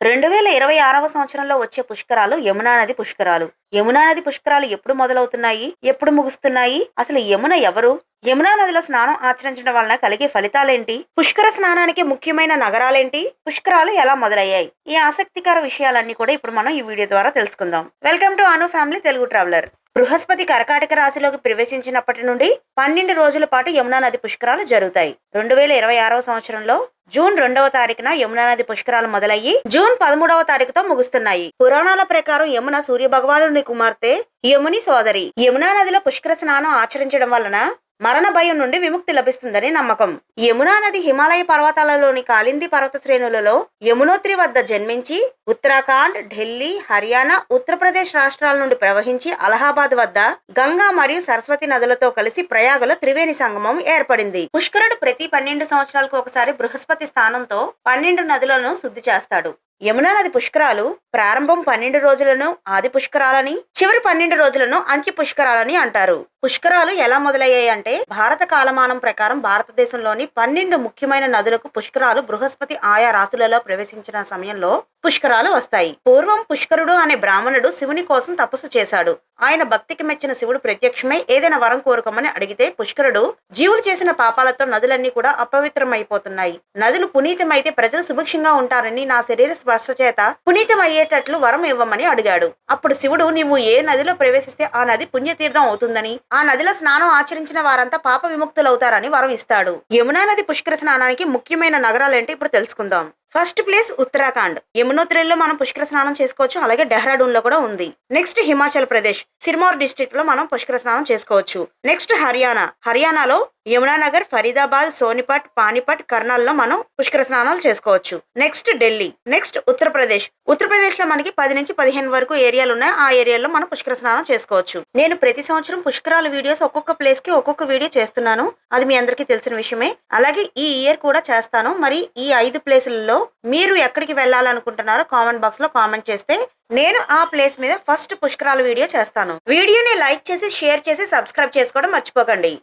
2026వ సంవత్సరంలో వచ్చే పుష్కరాలు యమునా నది పుష్కరాలు. యమునా నది పుష్కరాలు ఎప్పుడు మొదలవుతున్నాయి? ఎప్పుడు ముగుస్తున్నాయి? అసలు యమున ఎవరు? యమునా నదిలో స్నానం ఆచరించడం వలన కలిగే ఫలితాలేంటి? పుష్కర స్నానానికి ముఖ్యమైన నగరాలేంటి? పుష్కరాలు ఎలా మొదలయ్యాయి? ఈ ఆసక్తికర విషయాలన్నీ కూడా ఇప్పుడు మనం ఈ వీడియో ద్వారా తెలుసుకుందాం. Welcome to Anu family Telugu traveller. Brihaspati కర్కాటక రాశిలోకి ప్రవేశించినప్పటి నుండి 12 రోజుల పాటు యమునా నది పుష్కరాలు జరుగుతాయి. 2026వ సంవత్సరంలో జూన్ 2వ తారీఖున యమునా నది పుష్కరాలు మొదలయ్యి జూన్ 13వ తారీఖుతో ముగుస్తున్నాయి. పురాణాల ప్రకారం యమున సూర్య భగవానుని కుమార్తె, యముని సోదరి. యమునా నదిలో పుష్కర స్నానం ఆచరించడం వలన మరణ భయం నుండి విముక్తి లభిస్తుందని నమ్మకం. యమునా నది హిమాలయ పర్వతాలలోని కాలింది పర్వత శ్రేణులలో యమునోత్రి వద్ద జన్మించి ఉత్తరాఖండ్, ఢిల్లీ, హర్యానా, ఉత్తరప్రదేశ్ రాష్ట్రాల నుండి ప్రవహించి అలహాబాద్ వద్ద గంగా మరియు సరస్వతి నదులతో కలిసి ప్రయాగలో త్రివేణి సంగమం ఏర్పడింది. పుష్కరుడు ప్రతి 12 సంవత్సరాలకు ఒకసారి బృహస్పతి స్థానంతో 12 నదులను శుద్ధి చేస్తాడు. యమునా నది పుష్కరాలు ప్రారంభం 12 రోజులను ఆది పుష్కరాలని, చివరి 12 రోజులను అంత్య పుష్కరాలని అంటారు. పుష్కరాలు ఎలా మొదలయ్యాయి అంటే, భారత కాలమానం ప్రకారం భారతదేశంలోని 12 ముఖ్యమైన నదులకు పుష్కరాలు బృహస్పతి ఆయా రాశులలో ప్రవేశించిన సమయంలో పుష్కరాలు వస్తాయి. పూర్వం పుష్కరుడు అనే బ్రాహ్మణుడు శివుని కోసం తపస్సు చేశాడు. ఆయన భక్తికి మెచ్చిన శివుడు ప్రత్యక్షమై ఏదైనా వరం కోరుకోమని అడిగితే పుష్కరుడు, జీవులు చేసిన పాపాలతో నదులన్నీ కూడా అపవిత్రమైపోతున్నాయి. నదులు పునీతమైతే ప్రజలు సుభిక్షంగా ఉంటారని నా శరీర స్పర్శ చేత పునీతం అయ్యేటట్లు వరం ఇవ్వమని అడిగాడు. అప్పుడు శివుడు, నీవు ఏ నదిలో ప్రవేశిస్తే ఆ నది పుణ్యతీర్థం అవుతుందని, ఆ నదిలో స్నానం ఆచరించిన వారంతా పాప విముక్తులవుతారని వరం ఇస్తాడు. యమునా నది పుష్కర స్నానానికి ముఖ్యమైన నగరాలేంటి ఇప్పుడు తెలుసుకుందాం. First place Uttarakhand. యమునోత్రిలో మనం పుష్కర స్నానం చేసుకోవచ్చు. అలాగే డెహ్రాడూన్ లో కూడా ఉంది. నెక్స్ట్ హిమాచల్ ప్రదేశ్ సిర్మౌర్ డిస్ట్రిక్ట్ లో మనం పుష్కర స్నానం చేసుకోవచ్చు. నెక్స్ట్ హర్యానాలో యమునానగర్, ఫరీదాబాద్, సోనిపట్, పానిపట్, కర్నాల్ లో మనం పుష్కర స్నానాలు చేసుకోవచ్చు. నెక్స్ట్ ఢిల్లీ. నెక్స్ట్ ఉత్తరప్రదేశ్ లో మనకి 10 నుంచి 15 వరకు ఏరియాలు ఉన్నాయి. ఆ ఏరియాలో మనం పుష్కర స్నానం చేసుకోవచ్చు. నేను ప్రతి సంవత్సరం పుష్కరాల వీడియోస్ ఒక్కొక్క ప్లేస్ కి ఒక్కొక్క వీడియో చేస్తున్నాను. అది మీ అందరికీ తెలిసిన విషయమే. అలాగే ఈ ఇయర్ కూడా చేస్తాను. మరి ఈ 5 ప్లేసులలో మీరు ఎక్కడికి వెళ్ళాలనుకుంటున్నారో కామెంట్ బాక్స్ లో కామెంట్ చేస్తే నేను ఆ ప్లేస్ మీద ఫస్ట్ పుష్కరాల వీడియో చేస్తాను. వీడియోని లైక్ చేసి, షేర్ చేసి, సబ్స్క్రైబ్ చేసుకోవడం మర్చిపోకండి.